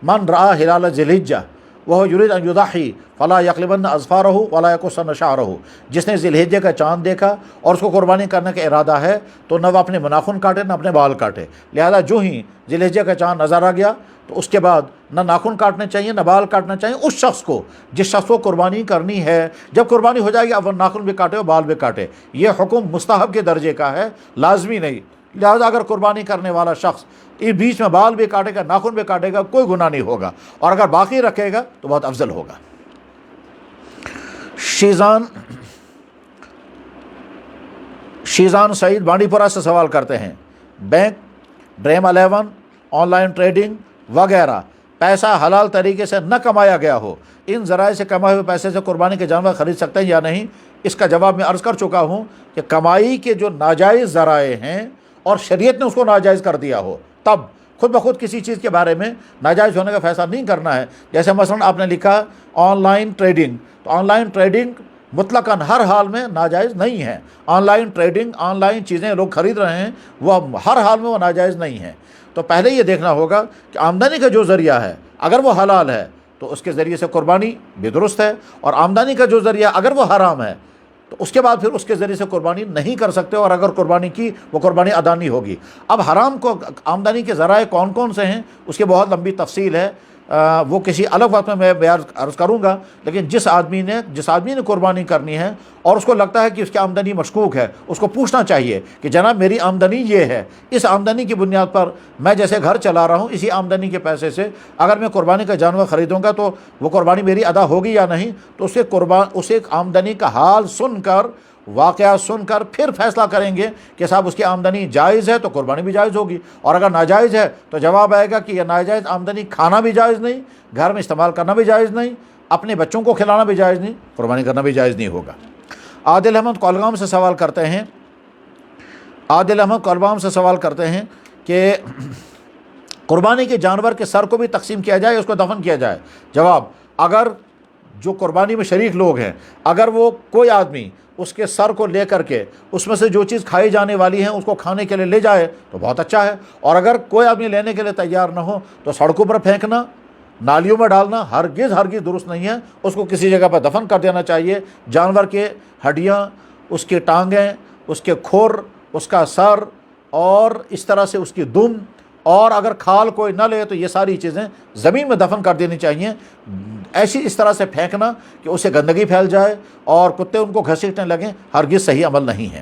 Speaker 1: من رآ ہلال ذی الحجہ وہو یرید ان یضحی فلا یقلبن اظفارہ ولا یقصن شعرہ، جس نے ذی الحجہ کا چاند دیکھا اور اس کو قربانی کرنے کا ارادہ ہے تو نہ وہ اپنے ناخن کاٹے نہ اپنے بال کاٹے، لہذا جو ہی ذی الحجہ کا چاند نظر آ گیا تو اس کے بعد نہ ناخن کاٹنے چاہیے نہ بال کاٹنا چاہیے اس شخص کو جس شخص کو قربانی کرنی ہے۔ جب قربانی ہو جائے گی اب وہ ناخن بھی کاٹے اور بال بھی کاٹے، یہ حکم مستحب کے درجے کا ہے، لازمی نہیں، لہذا اگر قربانی کرنے والا شخص اس بیچ میں بال بھی کاٹے گا ناخن بھی کاٹے گا کوئی گناہ نہیں ہوگا، اور اگر باقی رکھے گا تو بہت افضل ہوگا۔ شیزان سعید بانڈی پورہ سے سوال کرتے ہیں bank, dream 11، on line trading وغیرہ پیسہ حلال طریقے سے نہ کمایا گیا ہو، ان ذرائع سے کمائے ہوئے پیسے سے قربانی کے جانور خرید سکتے ہیں یا نہیں؟ اس کا جواب میں عرض کر چکا ہوں کہ کمائی کے جو ناجائز ذرائع ہیں اور شریعت نے اس کو ناجائز کر دیا ہو تب خود بخود کسی چیز کے بارے میں ناجائز ہونے کا فیصلہ نہیں کرنا ہے۔ جیسے مثلا آپ نے لکھا آن لائن ٹریڈنگ، تو آن لائن ٹریڈنگ مطلقاً ہر حال میں ناجائز نہیں ہے۔ On line trading, on line چیزیں لوگ خرید رہے ہیں وہ ہر حال میں وہ ناجائز نہیں ہے۔ تو پہلے یہ دیکھنا ہوگا کہ آمدنی کا جو ذریعہ ہے اگر وہ حلال ہے تو اس کے ذریعے سے قربانی بھی درست ہے، اور آمدنی کا جو ذریعہ اگر وہ حرام ہے تو اس کے بعد پھر اس کے ذریعے سے قربانی نہیں کر سکتے، اور اگر قربانی کی وہ قربانی ادا نہیں ہوگی۔ اب حرام کو آمدنی کے ذرائع کون کون سے ہیں اس کی بہت لمبی تفصیل ہے، وہ کسی الگ وقت میں بیان عرض کروں گا، لیکن جس آدمی نے قربانی کرنی ہے اور اس کو لگتا ہے کہ اس کی آمدنی مشکوک ہے، اس کو پوچھنا چاہیے کہ جناب میری آمدنی یہ ہے، اس آمدنی کی بنیاد پر میں جیسے گھر چلا رہا ہوں، اسی آمدنی کے پیسے سے اگر میں قربانی کا جانور خریدوں گا تو وہ قربانی میری ادا ہوگی یا نہیں۔ تو اسے آمدنی کا حال سن کر، واقعہ سن کر پھر فیصلہ کریں گے کہ صاحب اس کی آمدنی جائز ہے تو قربانی بھی جائز ہوگی، اور اگر ناجائز ہے تو جواب آئے گا کہ یہ ناجائز آمدنی کھانا بھی جائز نہیں، گھر میں استعمال کرنا بھی جائز نہیں، اپنے بچوں کو کھلانا بھی جائز نہیں، قربانی کرنا بھی جائز نہیں ہوگا۔ عادل احمد کولگام سے سوال کرتے ہیں کہ قربانی کے جانور کے سر کو بھی تقسیم کیا جائے، اس کو دفن کیا جائے؟ جواب، اگر جو قربانی میں شریک لوگ ہیں، اگر وہ کوئی آدمی اس کے سر کو لے کر کے اس میں سے جو چیز کھائی جانے والی ہے اس کو کھانے کے لیے لے جائے تو بہت اچھا ہے، اور اگر کوئی آدمی لینے کے لیے تیار نہ ہو تو سڑکوں پر پھینکنا، نالیوں میں ڈالنا ہرگز درست نہیں ہے، اس کو کسی جگہ پر دفن کر دینا چاہیے۔ جانور کے ہڈیاں، اس کی ٹانگیں، اس کے کھور، اس کا سر، اور اس طرح سے اس کی دم، اور اگر کھال کوئی نہ لے تو یہ ساری چیزیں زمین میں دفن کر دینی چاہیے۔ اس طرح سے پھینکنا کہ اسے گندگی پھیل جائے اور کتے ان کو گھسیٹنے لگیں، ہرگز صحیح عمل نہیں ہے۔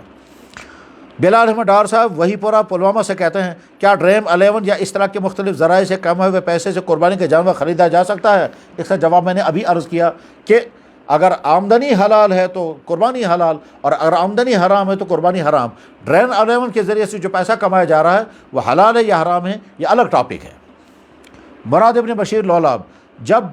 Speaker 1: بلال احمد ڈار صاحب وہی پورا پلوامہ سے کہتے ہیں، کیا ڈریم 11 یا اس طرح کے مختلف ذرائع سے کمائے ہوئے پیسے سے قربانی کے جانور خریدا جا سکتا ہے؟ اس کا جواب میں نے ابھی عرض کیا کہ اگر آمدنی حلال ہے تو قربانی حلال، اور اگر آمدنی حرام ہے تو قربانی حرام۔ ڈریم 11 کے ذریعے سے جو پیسہ کمایا جا رہا ہے وہ حلال ہے یا حرام ہے، یہ الگ ٹاپک ہے۔ مراد ابن بشیر لولاب جب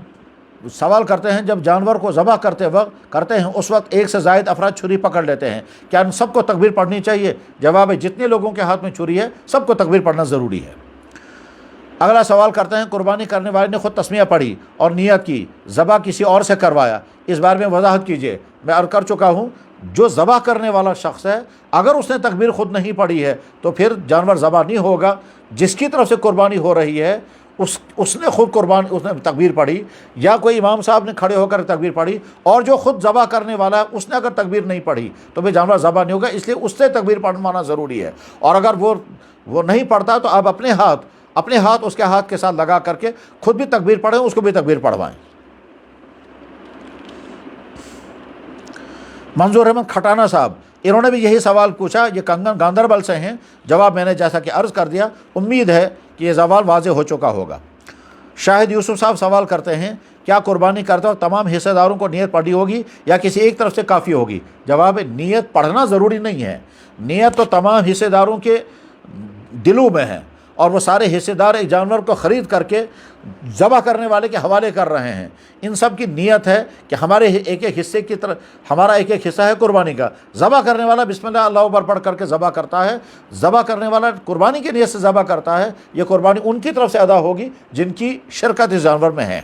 Speaker 1: سوال کرتے ہیں، جب جانور کو ذبح کرتے ہیں اس وقت ایک سے زائد افراد چھری پکڑ لیتے ہیں، کیا ان سب کو تکبیر پڑھنی چاہیے؟ جواب ہے، جتنے لوگوں کے ہاتھ میں چھری ہے سب کو تکبیر پڑھنا ضروری ہے۔ اگلا سوال کرتے ہیں، قربانی کرنے والے نے خود تسمیہ پڑھی اور نیت کی، ذبح کسی اور سے کروایا، اس بارے میں وضاحت کیجیے۔ میں عرض کر چکا ہوں، جو ذبح کرنے والا شخص ہے اگر اس نے تکبیر خود نہیں پڑھی ہے تو پھر جانور ذبح نہیں ہوگا۔ جس کی طرف سے قربانی ہو رہی ہے اس نے خود اس نے تکبیر پڑھی، یا کوئی امام صاحب نے کھڑے ہو کر تکبیر پڑھی، اور جو خود ذبح کرنے والا ہے اس نے اگر تکبیر نہیں پڑھی تو پھر جانور ذبح نہیں ہوگا، اس لیے اس سے تکبیر پڑھوانا ضروری ہے۔ اور اگر وہ نہیں پڑھتا تو آپ اپنے ہاتھ اس کے ہاتھ کے ساتھ لگا کر کے خود بھی تکبیر پڑھیں، اس کو بھی تکبیر پڑھوائیں۔ منظور احمد کھٹانہ صاحب، انہوں نے بھی یہی سوال پوچھا، یہ کنگن گاندربل سے ہیں۔ جواب میں نے جیسا کہ عرض کر دیا، امید ہے کہ یہ سوال واضح ہو چکا ہوگا۔ شاہد یوسف صاحب سوال کرتے ہیں، کیا قربانی کرتے وقت تمام حصے داروں کو نیت پڑھنی ہوگی یا کسی ایک طرف سے کافی ہوگی؟ جواب ہے، نیت پڑھنا ضروری نہیں ہے، نیت تو تمام حصے داروں کے دلوں میں ہے، اور وہ سارے حصے دار ایک جانور کو خرید کر کے ذبح کرنے والے کے حوالے کر رہے ہیں۔ ان سب کی نیت ہے کہ ہمارے ایک ایک حصے کی طرف، ہمارا ایک ایک حصہ ہے قربانی کا۔ ذبح کرنے والا بسم اللہ اللہ اکبر پڑھ کر کے ذبح کرتا ہے، ذبح کرنے والا قربانی کی نیت سے ذبح کرتا ہے، یہ قربانی ان کی طرف سے ادا ہوگی جن کی شرکت اس جانور میں ہے۔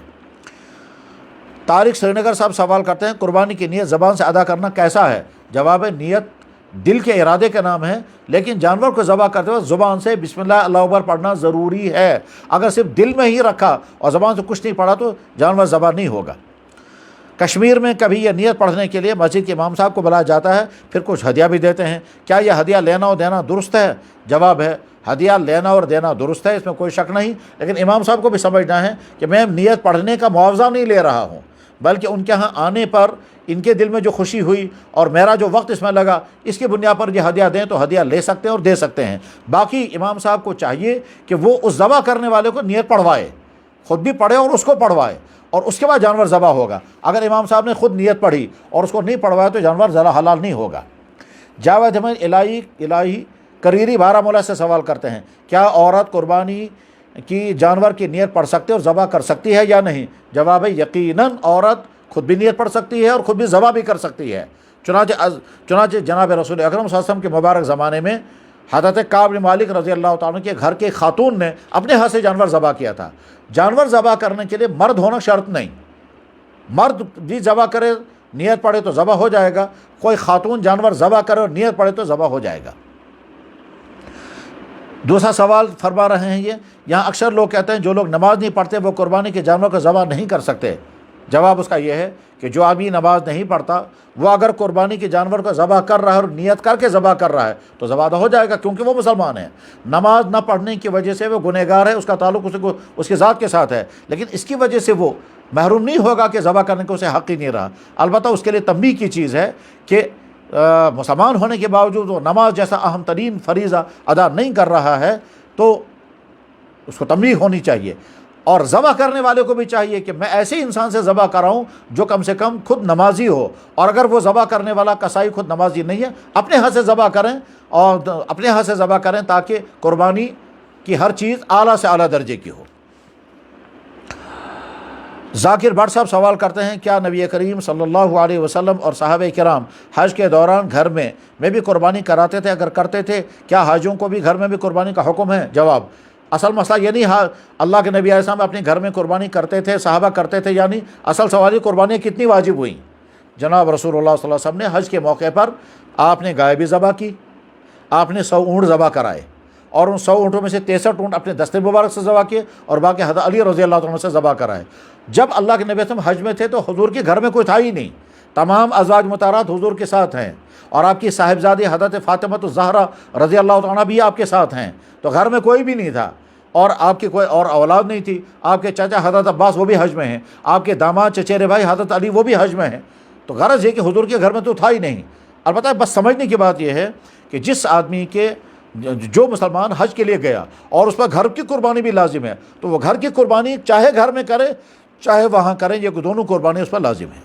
Speaker 1: طارق سری نگر صاحب سوال کرتے ہیں، قربانی کی نیت زبان سے ادا کرنا کیسا ہے؟ جواب ہے، نیت دل کے ارادے کا نام ہے، لیکن جانور کو ذبح کرتے وقت زبان سے بسم اللہ اللہ اکبر پڑھنا ضروری ہے۔ اگر صرف دل میں ہی رکھا اور زبان سے کچھ نہیں پڑھا تو جانور ذبح نہیں ہوگا۔ کشمیر میں کبھی یہ نیت پڑھنے کے لیے مسجد کے امام صاحب کو بلایا جاتا ہے، پھر کچھ ہدیہ بھی دیتے ہیں، کیا یہ ہدیہ لینا اور دینا درست ہے؟ جواب ہے، ہدیہ لینا اور دینا درست ہے، اس میں کوئی شک نہیں، لیکن امام صاحب کو بھی سمجھنا ہے کہ میں نیت پڑھنے کا معاوضہ نہیں لے رہا ہوں، بلکہ ان کے ہاں آنے پر ان کے دل میں جو خوشی ہوئی اور میرا جو وقت اس میں لگا، اس کی بنیاد پر یہ ہدیہ دیں تو ہدیہ لے سکتے ہیں اور دے سکتے ہیں۔ باقی امام صاحب کو چاہیے کہ وہ اس ذبح کرنے والے کو نیت پڑھوائے، خود بھی پڑھے اور اس کو پڑھوائے، اور اس کے بعد جانور ذبح ہوگا۔ اگر امام صاحب نے خود نیت پڑھی اور اس کو نہیں پڑھوایا تو جانور ذرا حلال نہیں ہوگا۔ جاوید احمد الہی کریری بارہمولہ سے سوال کرتے ہیں، کیا عورت قربانی کی جانور کی نیت پڑھ سکتے اور ذبح کر سکتی ہے یا نہیں؟ جواب ہے، یقیناً عورت خود بھی نیت پڑھ سکتی ہے اور خود بھی ذبح بھی کر سکتی ہے۔ چنانچہ جناب رسول اکرم صلی اللہ علیہ وسلم کے مبارک زمانے میں حضرت کعب بن مالک رضی اللہ تعالیٰ کے گھر کے خاتون نے اپنے ہاتھ سے جانور ذبح کیا تھا۔ جانور ذبح کرنے کے لیے مرد ہونا شرط نہیں، مرد بھی ذبح کرے نیت پڑھے تو ذبح ہو جائے گا، کوئی خاتون جانور ذبح کرے اور نیت پڑھے تو ذبح ہو جائے گا۔ دوسرا سوال فرما رہے ہیں، یہاں اکثر لوگ کہتے ہیں جو لوگ نماز نہیں پڑھتے وہ قربانی کے جانور کو ذبح نہیں کر سکتے۔ جواب اس کا یہ ہے کہ جو آدمی نماز نہیں پڑھتا وہ اگر قربانی کے جانور کو ذبح کر رہا ہے اور نیت کر کے ذبح کر رہا ہے تو ذبح ہو جائے گا، کیونکہ وہ مسلمان ہے۔ نماز نہ پڑھنے کی وجہ سے وہ گنہگار ہے، اس کا تعلق اس کی ذات کے ساتھ ہے، لیکن اس کی وجہ سے وہ محروم نہیں ہوگا کہ ذبح کرنے کو اسے حق ہی نہیں رہا۔ البتہ اس کے لیے تنبیہ کی چیز ہے کہ مسلمان ہونے کے باوجود وہ نماز جیسا اہم ترین فریضہ ادا نہیں کر رہا ہے، تو اس کو تنبیہ ہونی چاہیے۔ اور ذبح کرنے والے کو بھی چاہیے کہ میں ایسے انسان سے ذبح کراؤں جو کم سے کم خود نمازی ہو، اور اگر وہ ذبح کرنے والا کسائی خود نمازی نہیں ہے، اپنے ہاتھ سے ذبح کریں، اور اپنے ہاتھ سے ذبح کریں تاکہ قربانی کی ہر چیز اعلیٰ سے اعلیٰ درجے کی ہو۔ ذاکر بٹ صاحب سوال کرتے ہیں، کیا نبی کریم صلی اللہ علیہ وسلم اور صحابہ کرام حج کے دوران گھر میں بھی قربانی کراتے تھے؟ اگر کرتے تھے کیا حاجیوں کو بھی گھر میں بھی قربانی کا حکم ہے؟ جواب: اصل مسئلہ یہ نہیں اللہ کے نبی علیہ السلام اپنے گھر میں قربانی کرتے تھے، صحابہ کرتے تھے یعنی اصل سوال یہ قربانیاں کتنی واجب ہوئیں؟ جناب رسول اللہ صلی اللہ علیہ وسلم نے حج کے موقع پر آپ نے گائے بھی ذبح کی، آپ نے 100 اونٹ ذبح کرائے، اور ان 100 اونٹوں میں سے 63 اونٹ اپنے دست مبارک سے ذبح کیے اور باقی حضرت علی رضی اللہ عنہ سے ذبح کرائے۔ جب اللہ کے نبی علیہ السلام حج میں تھے تو حضور کے گھر میں کوئی تھا ہی نہیں، تمام ازواج مطہرات حضور کے ساتھ ہیں، اور آپ کی صاحبزادی حضرت فاطمہ الزہرا رضی اللہ عنہ بھی آپ کے ساتھ ہیں، تو گھر میں کوئی بھی نہیں تھا، اور آپ کی کوئی اور اولاد نہیں تھی۔ آپ کے چچا حضرت عباس وہ بھی حج میں ہیں، آپ کے داماد چچیرے بھائی حضرت علی وہ بھی حج میں ہیں، تو غرض یہ کہ حضور کے گھر میں تو تھا ہی نہیں۔ البتہ بس سمجھنے کی بات یہ ہے کہ جس آدمی کے جو مسلمان حج کے لیے گیا اور اس پر گھر کی قربانی بھی لازم ہے، تو وہ گھر کی قربانی چاہے گھر میں کرے چاہے وہاں کریں، یہ دونوں قربانی اس پر لازم ہے۔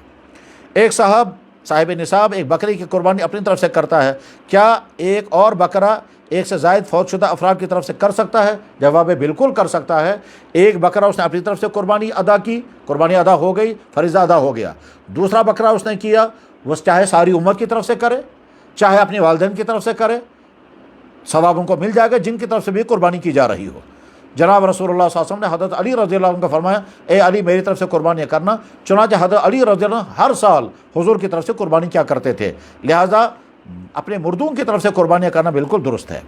Speaker 1: ایک صاحب نصاب ایک بکری کی قربانی اپنی طرف سے کرتا ہے، کیا ایک اور بکرا ایک سے زائد فوت شدہ افراد کی طرف سے کر سکتا ہے؟ جواب ہے بالکل کر سکتا ہے۔ ایک بکرا اس نے اپنی طرف سے قربانی ادا کی، قربانی ادا ہو گئی، فریضہ ادا ہو گیا۔ دوسرا بکرا اس نے کیا، وہ چاہے ساری امت کی طرف سے کرے چاہے اپنے والدین کی طرف سے کرے، ثواب ان کو مل جائے گا جن کی طرف سے بھی قربانی کی جا رہی ہو۔ جناب رسول اللہ صلی اللہ علیہ وسلم نے حضرت علی رضی اللہ عنہ کو فرمایا، اے علی میری طرف سے قربانیاں کرنا، چنانچہ حضرت علی رضی اللہ عنہ ہر سال حضور کی طرف سے قربانی کیا کرتے تھے، لہٰذا اپنے مردوں کی طرف سے قربانیاں کرنا بالکل درست ہے۔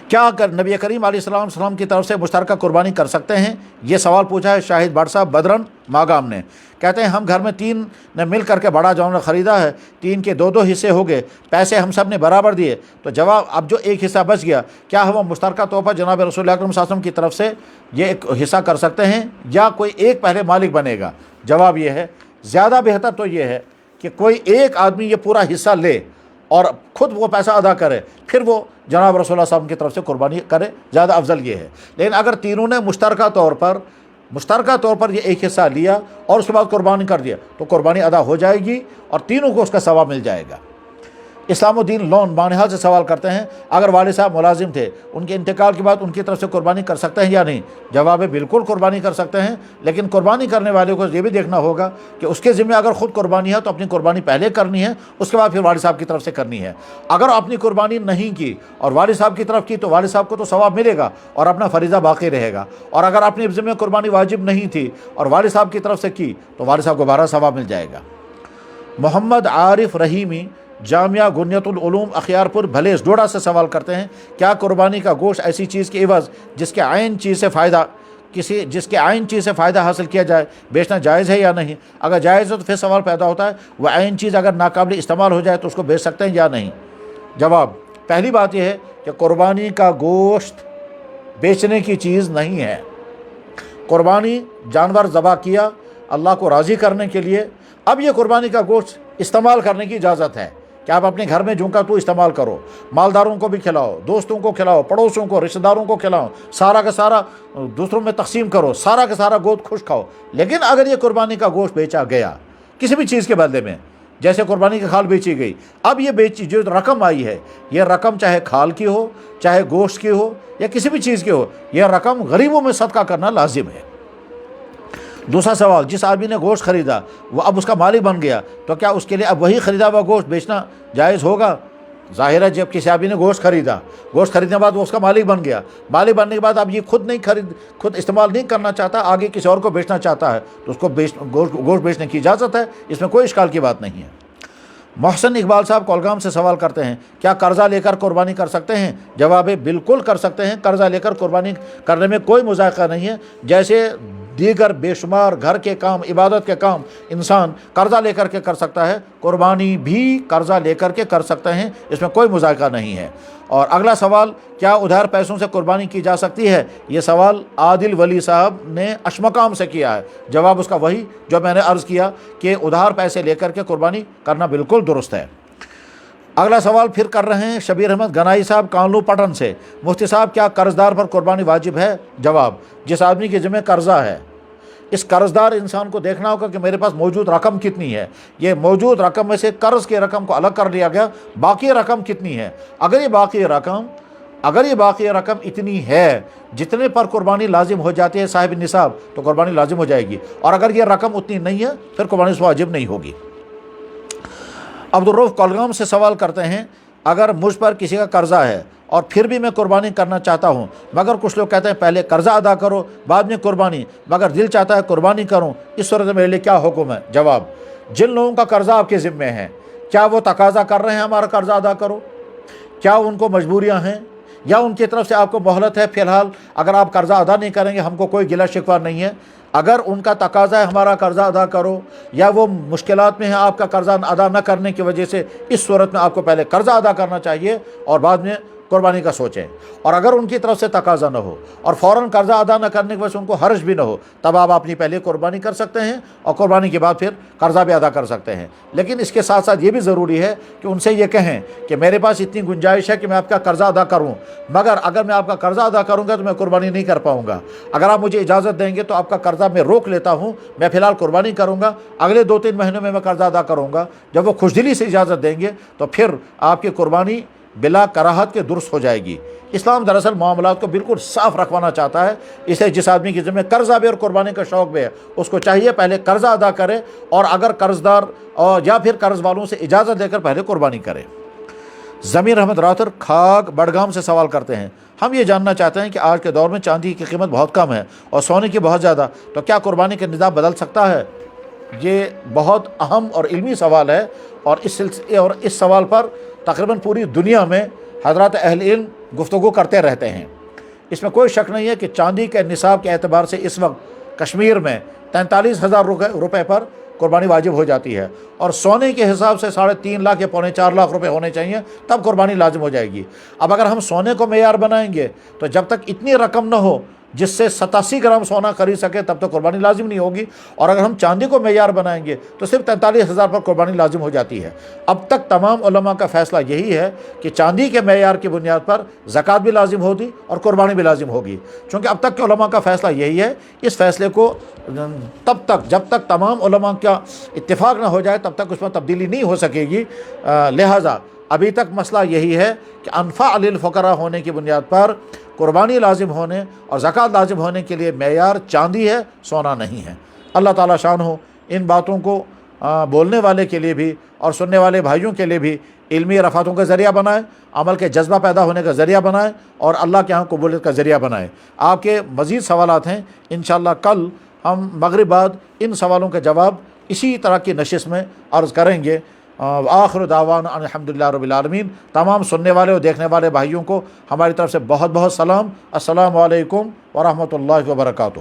Speaker 1: کیا نبی کریم علیہ السلام کی طرف سے مشترکہ قربانی کر سکتے ہیں؟ یہ سوال پوچھا ہے شاہد بٹ صاحب بدرن ماگام نے۔ کہتے ہیں ہم گھر میں 3 نے مل کر کے بڑا جانور خریدا ہے، 3 کے 2 حصے ہو گئے، پیسے ہم سب نے برابر دیے، تو جواب اب جو ایک حصہ بچ گیا کیا ہم مشترکہ طور پر جناب رسول اللہ صلی اللہ علیہ وسلم کی طرف سے یہ ایک حصہ کر سکتے ہیں، یا کوئی ایک پہلے مالک بنے گا؟ جواب یہ ہے زیادہ بہتر تو یہ ہے کہ کوئی ایک آدمی یہ پورا حصہ لے اور خود وہ پیسہ ادا کرے، پھر وہ جناب رسول اللہ صلی اللہ علیہ وسلم کی طرف سے قربانی کرے، زیادہ افضل یہ ہے۔ لیکن اگر تینوں نے مشترکہ طور پر یہ ایک حصہ لیا اور اس کے بعد قربانی کر دیا تو قربانی ادا ہو جائے گی اور تینوں کو اس کا ثواب مل جائے گا۔ اسلام الدین لون بانہال سے سوال کرتے ہیں، اگر والد صاحب ملازم تھے، ان کے انتقال کے بعد ان کی طرف سے قربانی کر سکتے ہیں یا نہیں؟ جواب ہے بالکل قربانی کر سکتے ہیں، لیکن قربانی کرنے والے کو یہ بھی دیکھنا ہوگا کہ اس کے ذمہ اگر خود قربانی ہے تو اپنی قربانی پہلے کرنی ہے، اس کے بعد پھر والد صاحب کی طرف سے کرنی ہے۔ اگر اپنی قربانی نہیں کی اور والد صاحب کی طرف کی تو والد صاحب کو تو ثواب ملے گا اور اپنا فریضہ باقی رہے گا، اور اگر اپنی ذمہ قربانی واجب نہیں تھی اور والد صاحب کی طرف سے کی تو والد صاحب کو 12 ثواب مل جائے گا۔ محمد عارف رحیمی جامعہ گنیت العلوم اخیارپور بھلیس ڈوڈا سے سوال کرتے ہیں، کیا قربانی کا گوشت ایسی چیز کے عوض جس کے عین چیز سے فائدہ حاصل کیا جائے بیچنا جائز ہے یا نہیں؟ اگر جائز ہے تو پھر سوال پیدا ہوتا ہے وہ عین چیز اگر ناقابل استعمال ہو جائے تو اس کو بیچ سکتے ہیں یا نہیں؟ جواب: پہلی بات یہ ہے کہ قربانی کا گوشت بیچنے کی چیز نہیں ہے۔ قربانی جانور ذبح کیا اللہ کو راضی کرنے کے لیے، اب یہ قربانی کا گوشت استعمال کرنے کی اجازت ہے کہ آپ اپنے گھر میں جوں کا تو استعمال کرو، مالداروں کو بھی کھلاؤ، دوستوں کو کھلاؤ، پڑوسوں کو، رشتہ داروں کو کھلاؤ، سارا کا سارا دوسروں میں تقسیم کرو، سارا کا سارا گوشت خوش کھاؤ۔ لیکن اگر یہ قربانی کا گوشت بیچا گیا کسی بھی چیز کے بدلے میں، جیسے قربانی کی کھال بیچی گئی، اب یہ جو رقم آئی ہے یہ رقم چاہے کھال کی ہو چاہے گوشت کی ہو یا کسی بھی چیز کی ہو، یہ رقم غریبوں میں صدقہ کرنا لازم ہے۔ دوسرا سوال، جس آدمی نے گوشت خریدا وہ اب اس کا مالک بن گیا تو کیا اس کے لیے اب وہی خریدا ہوا گوشت بیچنا جائز ہوگا؟ ظاہر ہے جب کسی آدمی نے گوشت خریدنے کے بعد وہ اس کا مالک بن گیا، مالک بننے کے بعد اب یہ خود استعمال نہیں کرنا چاہتا، آگے کسی اور کو بیچنا چاہتا ہے تو اس کو گوشت بیچنے کی اجازت ہے، اس میں کوئی اشکال کی بات نہیں ہے۔ محسن اقبال صاحب کولگام سے سوال کرتے ہیں، کیا قرضہ لے کر قربانی کر سکتے ہیں؟ جواب ہے بالکل کر سکتے ہیں، قرضہ لے کر قربانی کرنے میں کوئی مذائقہ نہیں ہے۔ جیسے دیگر بے شمار گھر کے کام، عبادت کے کام انسان قرضہ لے کر کے کر سکتا ہے، قربانی بھی قرضہ لے کر کے کر سکتے ہیں، اس میں کوئی مذائقہ نہیں ہے۔ اور اگلا سوال، کیا ادھار پیسوں سے قربانی کی جا سکتی ہے؟ یہ سوال عادل ولی صاحب نے اشمقام سے کیا ہے۔ جواب اس کا وہی جو میں نے عرض کیا کہ ادھار پیسے لے کر کے قربانی کرنا بالکل درست ہے۔ اگلا سوال پھر کر رہے ہیں شبیر احمد گنائی صاحب کانلو پٹن سے، مفتی صاحب کیا قرض دار پر قربانی واجب ہے؟ جواب، جس آدمی کے ذمہ قرضہ ہے، اس قرض دار انسان کو دیکھنا ہوگا کہ میرے پاس موجود رقم کتنی ہے، یہ موجود رقم میں سے قرض کی رقم کو الگ کر لیا گیا، باقی رقم کتنی ہے۔ اگر یہ باقی رقم اتنی ہے جتنے پر قربانی لازم ہو جاتی ہے صاحب نصاب، تو قربانی لازم ہو جائے گی، اور اگر یہ رقم اتنی نہیں ہے پھر قربانی اس واجب نہیں ہوگی۔ عبدالرؤف کولگام سے سوال کرتے ہیں، اگر مجھ پر کسی کا قرضہ ہے اور پھر بھی میں قربانی کرنا چاہتا ہوں، مگر کچھ لوگ کہتے ہیں پہلے قرضہ ادا کرو بعد میں قربانی، مگر دل چاہتا ہے قربانی کروں، اس صورت میں میرے لیے کیا حکم ہے؟ جواب، جن لوگوں کا قرضہ آپ کے ذمے ہے، کیا وہ تقاضا کر رہے ہیں ہمارا قرضہ ادا کرو؟ کیا ان کو مجبوریاں ہیں یا ان کی طرف سے آپ کو مہلت ہے؟ فی الحال اگر آپ قرضہ ادا نہیں کریں گے ہم کو کوئی گلہ شکوہ نہیں ہے۔ اگر ان کا تقاضا ہے ہمارا قرضہ ادا کرو، یا وہ مشکلات میں ہیں آپ کا قرضہ ادا نہ کرنے کی وجہ سے، اس صورت میں آپ کو پہلے قرضہ ادا کرنا چاہیے اور بعد میں قربانی کا سوچیں۔ اور اگر ان کی طرف سے تقاضا نہ ہو اور فوراً قرضہ ادا نہ کرنے کی وجہ سے ان کو حرج بھی نہ ہو، تب آپ اپنی پہلے قربانی کر سکتے ہیں اور قربانی کے بعد پھر قرضہ بھی ادا کر سکتے ہیں۔ لیکن اس کے ساتھ ساتھ یہ بھی ضروری ہے کہ ان سے یہ کہیں کہ میرے پاس اتنی گنجائش ہے کہ میں آپ کا قرضہ ادا کروں، مگر اگر میں آپ کا قرضہ ادا کروں گا تو میں قربانی نہیں کر پاؤں گا۔ اگر آپ مجھے اجازت دیں گے تو آپ کا قرضہ میں روک لیتا ہوں، میں فی الحال قربانی کروں گا، اگلے 2-3 مہینوں میں قرضہ ادا کروں گا۔ جب وہ خوش دلی سے اجازت دیں گے تو پھر آپ کی قربانی بلا کراہت کے درست ہو جائے گی۔ اسلام دراصل معاملات کو بالکل صاف رکھوانا چاہتا ہے، اس لیے جس آدمی کے ذمہ قرضہ بھی اور قربانی کا شوق بھی ہے اس کو چاہیے پہلے قرضہ ادا کرے، اور اگر قرض دار یا پھر قرض والوں سے اجازت دے کر پہلے قربانی کرے۔ ضمیر احمد راتر کھاگ بڑگام سے سوال کرتے ہیں، ہم یہ جاننا چاہتے ہیں کہ آج کے دور میں چاندی کی قیمت بہت کم ہے اور سونے کی بہت زیادہ، تو کیا قربانی کا نظام بدل سکتا ہے؟ یہ بہت اہم اور علمی سوال ہے، اور اس سوال پر تقریباً پوری دنیا میں حضرات اہل علم گفتگو کرتے رہتے ہیں۔ اس میں کوئی شک نہیں ہے کہ چاندی کے نصاب کے اعتبار سے اس وقت کشمیر میں 43,000 روپے پر قربانی واجب ہو جاتی ہے، اور سونے کے حساب سے 3.5 لاکھ یا 3.25 لاکھ روپے ہونے چاہیے، تب قربانی لازم ہو جائے گی۔ اب اگر ہم سونے کو معیار بنائیں گے تو جب تک اتنی رقم نہ ہو جس سے 87 گرام سونا خرید سکے تب تک قربانی لازم نہیں ہوگی، اور اگر ہم چاندی کو معیار بنائیں گے تو صرف 43,000 پر قربانی لازم ہو جاتی ہے۔ اب تک تمام علماء کا فیصلہ یہی ہے کہ چاندی کے معیار کی بنیاد پر زکوٰۃ بھی لازم ہوگی اور قربانی بھی لازم ہوگی، چونکہ اب تک کے علماء کا فیصلہ یہی ہے۔ اس فیصلے کو جب تک تمام علماء کا اتفاق نہ ہو جائے تب تک اس میں تبدیلی نہیں ہو سکے گی۔ لہٰذا ابھی تک مسئلہ یہی ہے کہ انفع للفقراء ہونے کی بنیاد پر قربانی لازم ہونے اور زکوٰۃ لازم ہونے کے لیے معیار چاندی ہے، سونا نہیں ہے۔ اللہ تعالیٰ شان ہو ان باتوں کو بولنے والے کے لیے بھی اور سننے والے بھائیوں کے لیے بھی علمی رفعتوں کا ذریعہ بنائے، عمل کے جذبہ پیدا ہونے کا ذریعہ بنائے، اور اللہ کے ہاں قبولیت کا ذریعہ بنائے۔ آپ کے مزید سوالات ہیں، انشاءاللہ کل ہم مغرب بعد ان سوالوں کے جواب اسی طرح کی نشست میں عرض کریں گے۔ آخر دعوانا الحمدللہ رب العالمین۔ تمام سننے والے اور دیکھنے والے بھائیوں کو ہماری طرف سے بہت بہت سلام۔ السلام علیکم ورحمۃ اللہ وبرکاتہ۔